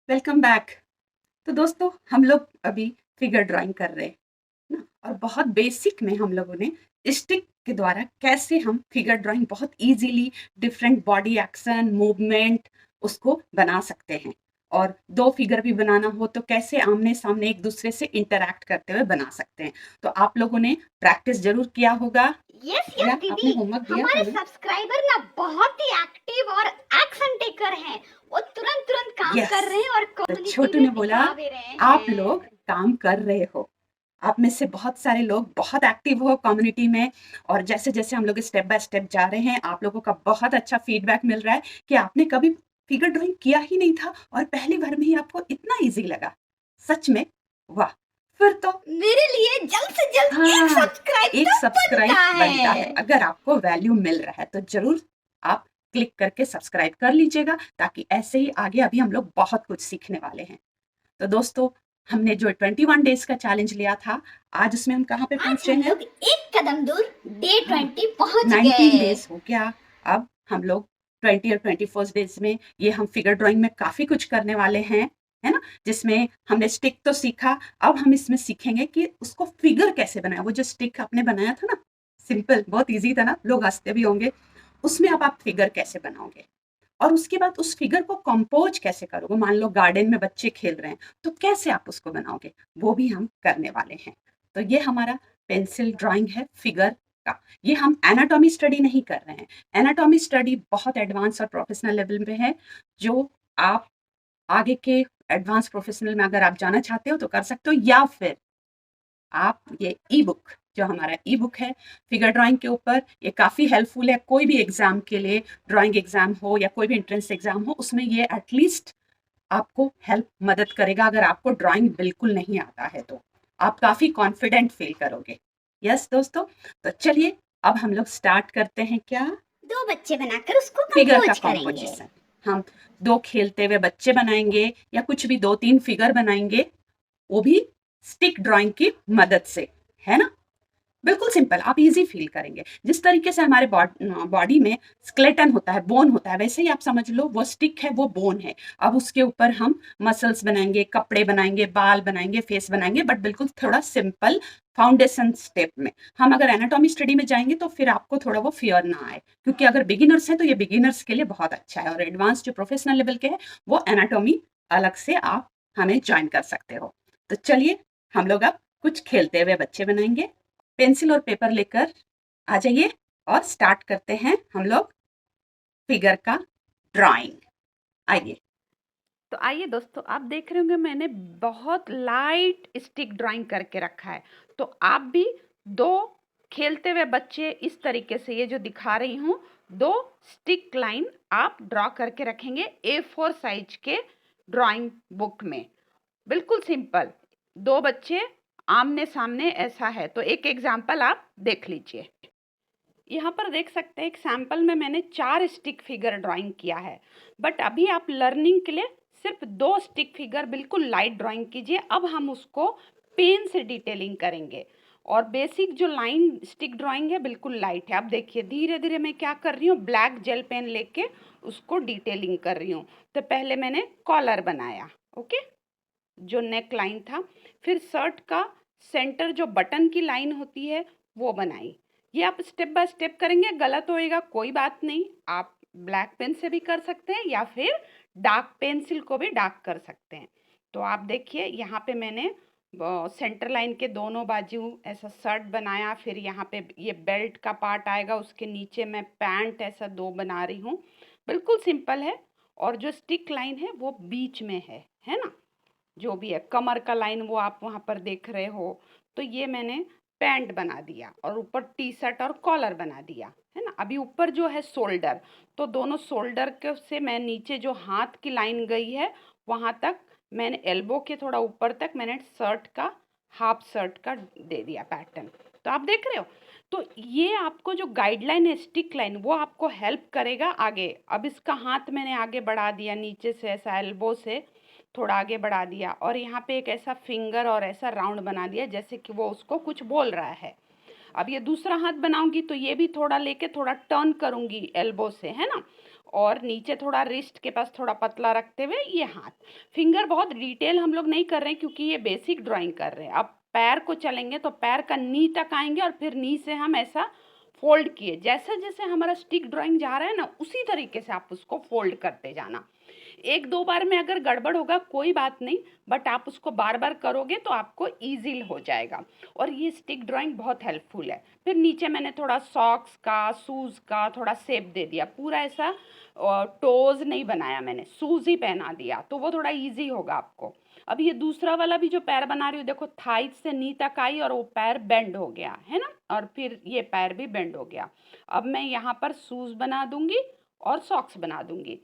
Welcome back. तो दोस्तों हम लोग अभी फिगर ड्राइंग कर रहे हैं ना, और बहुत बेसिक में हम लोगों ने स्टिक के द्वारा कैसे हम फिगर ड्राइंग बहुत easily different body action movement उसको बना सकते हैं। और दो फिगर भी बनाना हो तो कैसे आमने सामने एक दूसरे से इंटरैक्ट करते हुए बना सकते हैं। तो आप लोगों ने प्रैक्टिस जरूर किया होगा यस यस या दीदी, आपने होमवर्क दिया हमारे था ना? सब्सक्राइबर ना बहुत ही एक्टिव और एक्शन टेकर हैं। वो तुरंत तुरंत काम यस। कर रहे हैं और तो कम्युनिटी छोटू में ने बोला दिखा भी रहे आप लोग हैं। काम कर रहे हो। आप में से बहुत सारे लोग बहुत एक्टिव हो कम्युनिटी में, और जैसे जैसे हम लोग स्टेप बाय स्टेप जा रहे हैं आप लोगों का बहुत अच्छा फीडबैक मिल रहा है कि आपने कभी फिगर ड्राइंग किया ही नहीं था और पहली बार में ही आपको इतना इजी लगा। सच में वाह। फिर तो मेरे लिए जल्द से जल्द एक हाँ, सब्सक्राइब एक तो सब्सक्राइब बनता बनता है। है। अगर आपको वैल्यू मिल रहा है तो जरूर आप क्लिक करके सब्सक्राइब कर लीजिएगा, ताकि ऐसे ही आगे अभी हम लोग बहुत कुछ सीखने वाले हैं। तो दोस्तों हमने जो 21 डेज का चैलेंज लिया था, आज उसमें हम कहाँ पे आज पहुंचे हम हैं? लोग एक कदम दूर डे हाँ, 20 पहुंच 19 गए। डेज हो गया। अब हम लोग 20 और 21 डेज में ये हम फिगर ड्राइंग में काफी कुछ करने वाले हैं, है ना? जिसमें हमने स्टिक तो सीखा, अब हम इसमें सीखेंगे कि उसको फिगर कैसे बनाए। वो जो स्टिक आपने बनाया था ना, सिंपल बहुत इजी था ना, लोग हंसते भी होंगे। उसमें अब आप फिगर कैसे बनाओगे और उसके बाद उस फिगर को कंपोज कैसे करोगे। मान लो गार्डन में बच्चे खेल रहे हैं तो कैसे आप उसको बनाओगे, वो भी हम करने वाले हैं। तो ये हमारा पेंसिल ड्राइंग है फिगर का। ये हम एनाटॉमी स्टडी नहीं कर रहे हैं। एनाटॉमी स्टडी बहुत एडवांस और प्रोफेशनल लेवल पे है, जो आप आगे के एडवांस प्रोफेशनल में अगर आप जाना चाहते हो तो कर सकते हो, या फिर आप ये ई बुक, जो हमारा ई बुक है फिगर ड्राइंग के ऊपर, ये काफ़ी हेल्पफुल है कोई भी एग्जाम के लिए। ड्राइंग एग्जाम हो या कोई भी एंट्रेंस एग्जाम हो, उसमें ये एटलीस्ट आपको हेल्प मदद करेगा। अगर आपको ड्राइंग बिल्कुल नहीं आता है तो आप काफ़ी कॉन्फिडेंट फील करोगे। यस दोस्तों, तो चलिए अब हम लोग स्टार्ट करते हैं क्या? दो बच्चे बनाकर उसको फिगर का कंपोज करेंगे। कॉम्पोजिशन। हम दो खेलते हुए बच्चे बनाएंगे या कुछ भी दो तीन फिगर बनाएंगे, वो भी स्टिक ड्राइंग की मदद से, है ना? बिल्कुल सिंपल, आप इजी फील करेंगे। जिस तरीके से हमारे बॉडी में स्केलेटन होता है, बोन होता है, वैसे ही आप समझ लो वो स्टिक है, वो बोन है। अब उसके ऊपर हम मसल्स बनाएंगे, कपड़े बनाएंगे, बाल बनाएंगे, फेस बनाएंगे, बट बिल्कुल थोड़ा सिंपल फाउंडेशन स्टेप में। हम अगर एनाटॉमी स्टडी में जाएंगे तो फिर आपको थोड़ा वो फियर ना आए, क्योंकि अगर बिगिनर्स है तो ये बिगिनर्स के लिए बहुत अच्छा है, और एडवांस जो प्रोफेशनल लेवल के है वो एनाटॉमी अलग से आप हमें ज्वाइन कर सकते हो। तो चलिए हम लोग अब कुछ खेलते हुए बच्चे बनाएंगे। पेंसिल और पेपर लेकर आ जाइए और स्टार्ट करते हैं हम लोग फिगर का ड्राइंग। आइए। तो आइए दोस्तों, आप देख रहे होंगे मैंने बहुत लाइट स्टिक ड्राइंग करके रखा है। तो आप भी दो खेलते हुए बच्चे इस तरीके से, ये जो दिखा रही हूँ, दो स्टिक लाइन आप ड्रॉ करके रखेंगे A4 साइज के ड्राइंग बुक में। बिल्कुल सिंपल, दो बच्चे आमने सामने ऐसा है। तो एक एग्जाम्पल आप देख लीजिए। यहाँ पर देख सकते हैं एक सैम्पल में मैंने 4 स्टिक फिगर ड्राइंग किया है, बट अभी आप लर्निंग के लिए सिर्फ 2 स्टिक फिगर बिल्कुल लाइट ड्राइंग कीजिए। अब हम उसको पेन से डिटेलिंग करेंगे, और बेसिक जो लाइन स्टिक ड्राइंग है बिल्कुल लाइट है। अब देखिए धीरे धीरे मैं क्या कर रही हूँ, ब्लैक जेल पेन लेके उसको डिटेलिंग कर रही हूँ। तो पहले मैंने कॉलर बनाया, ओके, जो नेक लाइन था। फिर शर्ट का सेंटर जो बटन की लाइन होती है वो बनाई। ये आप स्टेप बाय स्टेप करेंगे, गलत होएगा कोई बात नहीं, आप ब्लैक पेन से भी कर सकते हैं या फिर डार्क पेंसिल को भी डार्क कर सकते हैं। तो आप देखिए यहाँ पे मैंने सेंटर लाइन के दोनों बाजू ऐसा शर्ट बनाया। फिर यहाँ पे ये बेल्ट का पार्ट आएगा, उसके नीचे मैं पैंट ऐसा दो बना रही हूँ। बिल्कुल सिंपल है। और जो स्टिक लाइन है वो बीच में है ना, जो भी है कमर का लाइन वो आप वहाँ पर देख रहे हो। तो ये मैंने पैंट बना दिया और ऊपर टी शर्ट और कॉलर बना दिया, है ना। अभी ऊपर जो है शोल्डर, तो दोनों शोल्डर के से मैं नीचे जो हाथ की लाइन गई है वहाँ तक मैंने एल्बो के थोड़ा ऊपर तक मैंने शर्ट का, हाफ शर्ट का दे दिया पैटर्न। तो आप देख रहे हो। तो ये आपको जो गाइडलाइन है स्टिक लाइन, वो आपको हेल्प करेगा आगे। अब इसका हाथ मैंने आगे बढ़ा दिया, नीचे से ऐसा एल्बो से थोड़ा आगे बढ़ा दिया, और यहाँ पे एक ऐसा फिंगर और ऐसा राउंड बना दिया जैसे कि वो उसको कुछ बोल रहा है। अब ये दूसरा हाथ बनाऊंगी तो ये भी थोड़ा लेके थोड़ा टर्न करूंगी एल्बो से, है ना। और नीचे थोड़ा रिस्ट के पास थोड़ा पतला रखते हुए ये हाथ। फिंगर बहुत डिटेल हम लोग नहीं कर रहे हैं क्योंकि ये बेसिक ड्राइंग कर रहे हैं। अब पैर को चलेंगे तो पैर का नी तक आएंगे और फिर नी से हम ऐसा फोल्ड किए, जैसे जैसे हमारा स्टिक ड्राइंग जा रहा है ना उसी तरीके से आप उसको फोल्ड करते जाना। एक दो बार में अगर गड़बड़ होगा कोई बात नहीं, बट आप उसको बार बार करोगे तो आपको ईजी हो जाएगा। और ये स्टिक ड्राइंग बहुत हेल्पफुल है। फिर नीचे मैंने थोड़ा सॉक्स का, शूज़ का थोड़ा शेप दे दिया, पूरा ऐसा टोज नहीं बनाया मैंने, शूज़ ही पहना दिया तो वो थोड़ा ईजी होगा आपको। अब ये दूसरा वाला भी जो पैर बना रही हूँ देखो, थाई से नी तक आई और वो पैर बेंड हो गया है ना, और फिर ये पैर भी बेंड हो गया। अब मैं यहाँ पर शूज़ बना दूंगी और सॉक्स बना दूंगी।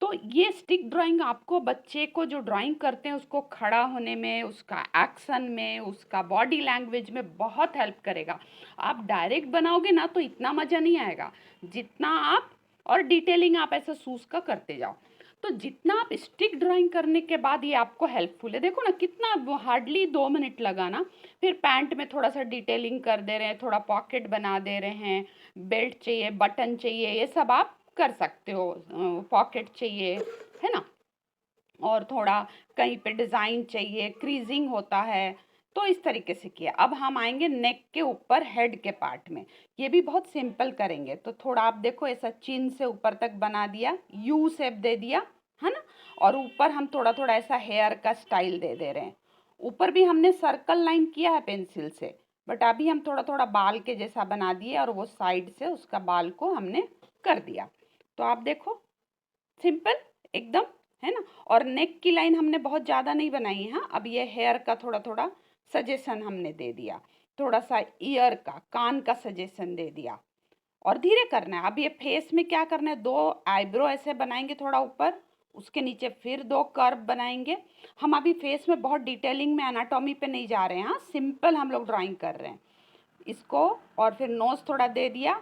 तो ये स्टिक ड्राइंग आपको, बच्चे को जो ड्राइंग करते हैं उसको खड़ा होने में, उसका एक्शन में, उसका बॉडी लैंग्वेज में बहुत हेल्प करेगा। आप डायरेक्ट बनाओगे ना तो इतना मज़ा नहीं आएगा जितना आप, और डिटेलिंग आप ऐसा शूज़ का करते जाओ तो जितना आप स्टिक ड्राइंग करने के बाद ये आपको हेल्पफुल है। देखो ना कितना हार्डली 2 मिनट लगा ना। फिर पैंट में थोड़ा सा डिटेलिंग कर दे रहे हैं, थोड़ा पॉकेट बना दे रहे हैं, बेल्ट चाहिए, बटन चाहिए, ये सब आप कर सकते हो, पॉकेट चाहिए है ना, और थोड़ा कहीं पे डिज़ाइन चाहिए, क्रीजिंग होता है, तो इस तरीके से किया। अब हम आएंगे नेक के ऊपर, हेड के पार्ट में। ये भी बहुत सिंपल करेंगे। तो थोड़ा आप देखो ऐसा चिन से ऊपर तक बना दिया, यू शेप दे दिया है ना, और ऊपर हम थोड़ा थोड़ा ऐसा हेयर का स्टाइल दे रहे हैं। ऊपर भी हमने सर्कल लाइन किया है पेंसिल से, बट अभी हम थोड़ा थोड़ा बाल के जैसा बना दिए और वो साइड से उसका बाल को हमने कर दिया। तो आप देखो सिंपल एकदम, है ना। और नेक की लाइन हमने बहुत ज़्यादा नहीं बनाई है। अब ये हेयर का थोड़ा थोड़ा सजेशन हमने दे दिया, थोड़ा सा ईयर का, कान का सजेशन दे दिया, और धीरे करना है। अब ये फेस में क्या करना है, 2 आईब्रो ऐसे बनाएंगे थोड़ा ऊपर, उसके नीचे फिर 2 कर्व बनाएंगे। हम अभी फेस में बहुत डिटेलिंग में, एनाटॉमी पे नहीं जा रहे हैं, हाँ सिंपल हम लोग ड्राइंग कर रहे हैं इसको। और फिर नोज थोड़ा दे दिया,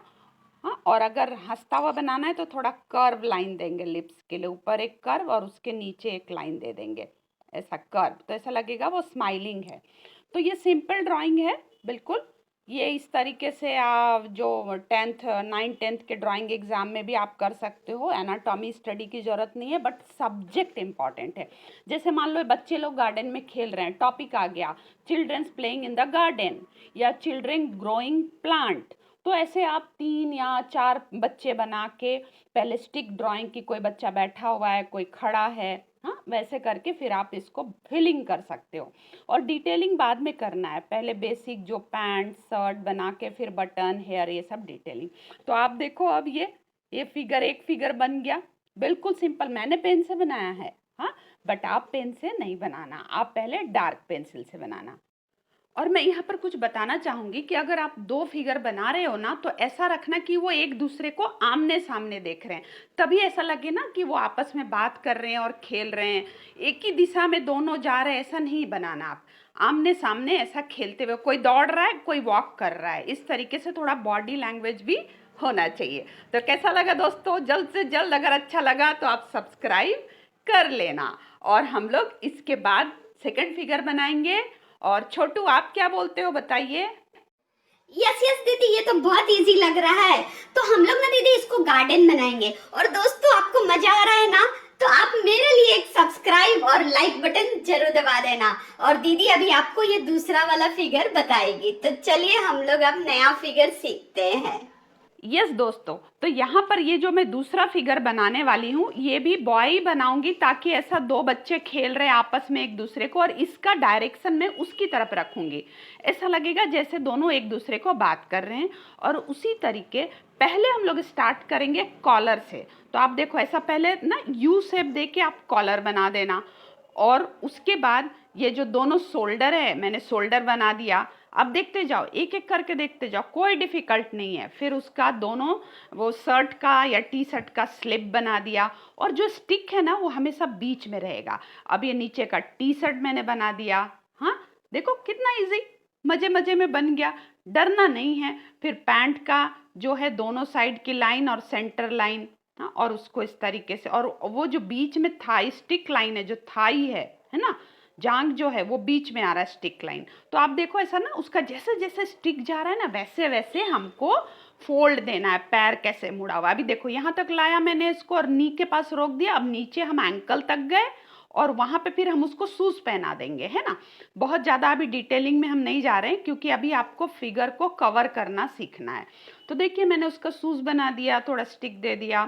हाँ। और अगर हंसता हुआ बनाना है तो थोड़ा कर्व लाइन देंगे, लिप्स के लिए ऊपर एक कर्व और उसके नीचे एक लाइन दे देंगे, ऐसा कर्व, तो ऐसा लगेगा वो स्माइलिंग है। तो ये सिंपल ड्राइंग है बिल्कुल। ये इस तरीके से आप जो 10th 9th 10th के ड्राइंग एग्जाम में भी आप कर सकते हो। एनाटॉमी स्टडी की ज़रूरत नहीं है, बट सब्जेक्ट इम्पॉर्टेंट है। जैसे मान लो बच्चे लोग गार्डन में खेल रहे हैं, टॉपिक आ गया childrens playing in the garden या चिल्ड्रन ग्रोइंग प्लांट, तो ऐसे आप 3 या 4 बच्चे बना के पहले स्टिक ड्राइंग की, कोई बच्चा बैठा हुआ है, कोई खड़ा है, हाँ वैसे करके फिर आप इसको फिलिंग कर सकते हो। और डिटेलिंग बाद में करना है, पहले बेसिक जो पैंट शर्ट बना के फिर बटन, हेयर, ये सब डिटेलिंग। तो आप देखो अब ये फिगर, एक फिगर बन गया बिल्कुल सिंपल। मैंने पेन से बनाया है, हाँ, बट आप पेन से नहीं बनाना, आप पहले डार्क पेंसिल से बनाना। और मैं यहाँ पर कुछ बताना चाहूँगी कि अगर आप 2 फिगर बना रहे हो ना तो ऐसा रखना कि वो एक दूसरे को आमने सामने देख रहे हैं, तभी ऐसा लगे ना कि वो आपस में बात कर रहे हैं और खेल रहे हैं, एक ही दिशा में दोनों जा रहे हैं, ऐसा नहीं बनाना आप। आमने सामने ऐसा खेलते हुए, कोई दौड़ रहा है कोई वॉक कर रहा है, इस तरीके से थोड़ा बॉडी लैंग्वेज भी होना चाहिए। तो कैसा लगा दोस्तों? जल्द से जल्द अगर अच्छा लगा तो आप सब्सक्राइब कर लेना। और हम लोग इसके बाद सेकंड फिगर बनाएंगे। और छोटू आप क्या बोलते हो बताइए? यस यस दीदी, ये तो बहुत इजी लग रहा है। तो हम लोग ना दीदी इसको गार्डन बनाएंगे। और दोस्तों आपको मजा आ रहा है ना, तो आप मेरे लिए एक सब्सक्राइब और लाइक बटन जरूर दबा देना। और दीदी अभी आपको ये दूसरा वाला फिगर बताएगी, तो चलिए हम लोग अब नया फिगर सीखते हैं। यस दोस्तों, तो यहाँ पर ये जो मैं दूसरा फिगर बनाने वाली हूँ ये भी बॉय बनाऊंगी, ताकि ऐसा 2 बच्चे खेल रहे आपस में एक दूसरे को, और इसका डायरेक्शन मैं उसकी तरफ रखूंगी, ऐसा लगेगा जैसे दोनों एक दूसरे को बात कर रहे हैं। और उसी तरीके पहले हम लोग स्टार्ट करेंगे कॉलर से। तो आप देखो ऐसा पहले ना यू शेप दे के आप कॉलर बना देना, और उसके बाद ये जो दोनों शोल्डर है मैंने शोल्डर बना दिया। अब देखते जाओ, एक एक करके देखते जाओ, कोई डिफिकल्ट नहीं है। फिर उसका दोनों वो शर्ट का या टी शर्ट का स्लिप बना दिया, और जो स्टिक है ना वो हमेशा बीच में रहेगा। अब ये नीचे का टी शर्ट मैंने बना दिया, हाँ देखो कितना इजी, मजे मजे में बन गया, डरना नहीं है। फिर पैंट का जो है दोनों साइड की लाइन और सेंटर लाइन, हाँ, और उसको इस तरीके से, और वो जो बीच में थाई स्टिक लाइन है, जो थाई है ना, जांग जो है वो बीच में आ रहा है स्टिक लाइन। तो आप देखो ऐसा ना, उसका जैसे जैसे स्टिक जा रहा है ना वैसे वैसे हमको फोल्ड देना है, पैर कैसे मुड़ा हुआ। अभी देखो यहाँ तक लाया मैंने इसको और नी के पास रोक दिया। अब नीचे हम एंकल तक गए और वहाँ पे फिर हम उसको शूज़ पहना देंगे, है ना। बहुत ज़्यादा अभी डिटेलिंग में हम नहीं जा रहे हैं क्योंकि अभी आपको फिगर को कवर करना सीखना है। तो देखिए मैंने उसका शूज़ बना दिया, थोड़ा स्टिक दे दिया,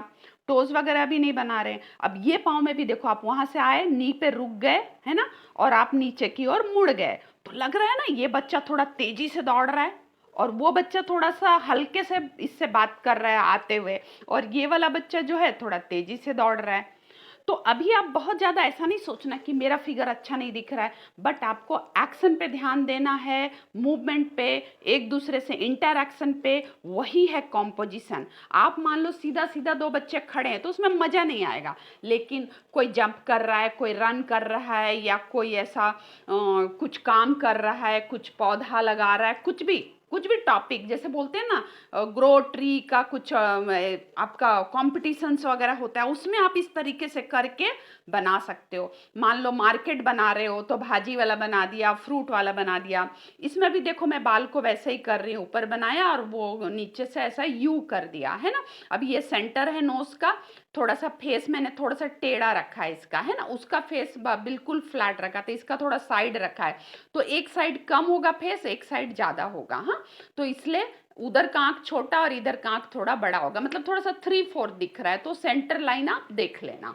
टोज़ वगैरह भी नहीं बना रहे। अब ये पाँव में भी देखो, आप वहाँ से आए, नी पे रुक गए, है ना, और आप नीचे की ओर मुड़ गए। तो लग रहा है ना ये बच्चा थोड़ा तेज़ी से दौड़ रहा है और वो बच्चा थोड़ा सा हल्के से इससे बात कर रहा है आते हुए, और ये वाला बच्चा जो है थोड़ा तेज़ी से दौड़ रहा है। तो अभी आप बहुत ज़्यादा ऐसा नहीं सोचना कि मेरा फिगर अच्छा नहीं दिख रहा है, बट आपको एक्शन पे ध्यान देना है, मूवमेंट पे, एक दूसरे से इंटरैक्शन पे। वही है कॉम्पोजिशन। आप मान लो सीधा सीधा दो बच्चे खड़े हैं तो उसमें मज़ा नहीं आएगा, लेकिन कोई जंप कर रहा है, कोई रन कर रहा है, या कोई ऐसा कुछ काम कर रहा है, कुछ पौधा लगा रहा है, कुछ भी टॉपिक, जैसे बोलते हैं ना ग्रो ट्री का कुछ आपका कॉम्पिटिशन्स वगैरह होता है, उसमें आप इस तरीके से करके बना सकते हो। मान लो मार्केट बना रहे हो तो भाजी वाला बना दिया, फ्रूट वाला बना दिया। इसमें भी देखो मैं बाल को वैसे ही कर रही हूँ, ऊपर बनाया और वो नीचे से ऐसा यू कर दिया, है ना। अब ये सेंटर है नोज का, थोड़ा सा फेस मैंने थोड़ा सा टेढ़ा रखा है इसका, है ना। उसका फेस बिल्कुल फ्लैट रखा था, इसका थोड़ा साइड रखा है, तो एक साइड कम होगा फेस, एक साइड ज़्यादा होगा। हाँ, तो इसलिए उधर का आँख छोटा और इधर का आँख थोड़ा बड़ा होगा, मतलब थोड़ा सा 3/4 दिख रहा है। तो सेंटर लाइन आप देख लेना।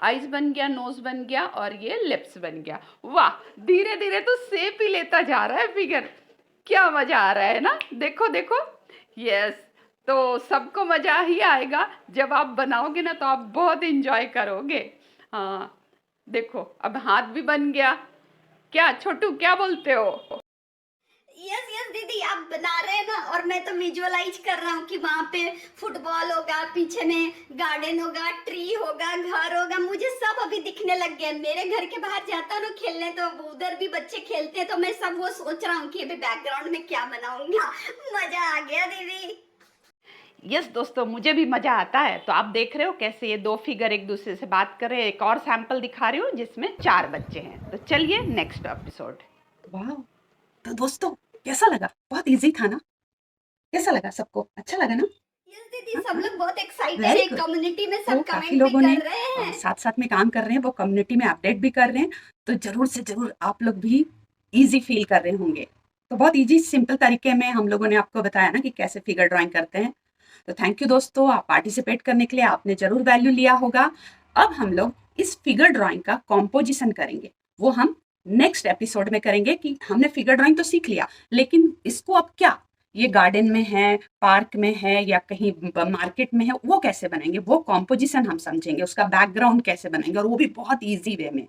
आइज बन गया, नोज बन गया और ये लिप्स बन गया। वाह, धीरे धीरे तो शेप ही लेता जा रहा है फिगर। क्या मजा आ रहा है ना, देखो देखो। यस, तो सबको मजा ही आएगा जब आप बनाओगे ना, तो आप बहुत इंजॉय करोगे। हाँ देखो, अब हाथ भी बन गया। क्या छोटू, क्या बोलते हो? यस यस दीदी, आप बना रहे हैं ना, और मैं तो विजुअलाइज कर रहा हूँ कि वहाँ पे फुटबॉल होगा, पीछे में गार्डन होगा, ट्री होगा, घर होगा, मुझे सब अभी दिखने लग गया। मेरे घर के बाहर जाता हूँ ना खेलने, तो उधर भी बच्चे खेलते हैं, तो मैं सब वो सोच रहा हूँ कि अभी बैकग्राउंड में क्या बनाऊंगा। मजा आ गया दीदी। यस दोस्तों, मुझे भी मज़ा आता है। तो आप देख रहे हो कैसे ये दो फिगर एक दूसरे से बात कर रहे हैं। एक और सैंपल दिखा रही हूँ जिसमें 4 बच्चे हैं। तो चलिए नेक्स्ट एपिसोड। वाह, तो दोस्तों कैसा लगा? बहुत इजी था ना? कैसा लगा सबको? अच्छा लगा ना? यस दीदी, हाँ, सब हाँ, लोग बहुत एक्साइटेड वेरी है, गुड। कम्युनिटी में तो सब काफ़ी कमेंट भी लोगों ने कर रहे हैं। साथ-साथ में काम कर रहे हैं, वो कम्युनिटी में अपडेट भी कर रहे हैं, तो ज़रूर से ज़रूर आप लोग भी ईज़ी फ़ील कर रहे होंगे। तो बहुत ईज़ी सिंपल तरीके में हम लोगों ने आपको बताया ना कि कैसे फिगर ड्राइंग करते हैं। तो थैंक यू दोस्तों, आप पार्टिसिपेट करने के लिए, आपने ज़रूर वैल्यू लिया होगा। अब हम लोग इस फिगर ड्राइंग का कॉम्पोजिशन करेंगे, वो हम नेक्स्ट एपिसोड में करेंगे। कि हमने फिगर ड्राइंग तो सीख लिया, लेकिन इसको अब क्या, ये गार्डन में है, पार्क में है, या कहीं मार्केट में है, वो कैसे बनाएंगे, वो कॉम्पोजिशन हम समझेंगे, उसका बैकग्राउंड कैसे बनाएंगे, और वो भी बहुत ईजी वे में।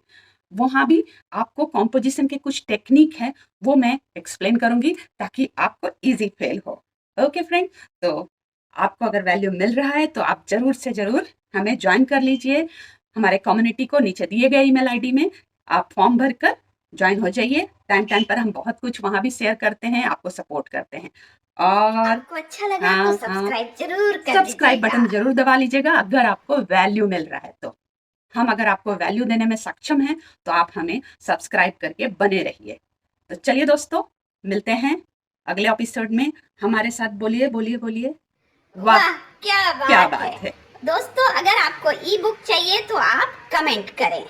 वहाँ भी आपको कॉम्पोजिशन के कुछ टेक्निक है, वो मैं एक्सप्लेन करूंगी ताकि आपको ईजी फेल हो। ओके फ्रेंड, तो आपको अगर वैल्यू मिल रहा है तो आप जरूर से जरूर हमें ज्वाइन कर लीजिए। हमारे कम्युनिटी को नीचे दिए गए ईमेल आईडी में आप फॉर्म भरकर ज्वाइन हो जाइए। टाइम टाइम पर हम बहुत कुछ वहाँ भी शेयर करते हैं, आपको सपोर्ट करते हैं। और आपको अच्छा लगा तो हाँ हाँ, सब्सक्राइब जरूर कर सब्सक्राइब दीजिएगा। बटन जरूर दबा लीजिएगा अगर आपको वैल्यू मिल रहा है तो। हम अगर आपको वैल्यू देने में सक्षम हैं तो आप हमें सब्सक्राइब करके बने रहिए। तो चलिए दोस्तों, मिलते हैं अगले एपिसोड में। हमारे साथ बोलिए बोलिए बोलिए, वाह वाह, क्या क्या बात बात है। दोस्तों, अगर आपको ई बुक चाहिए तो आप कमेंट करें।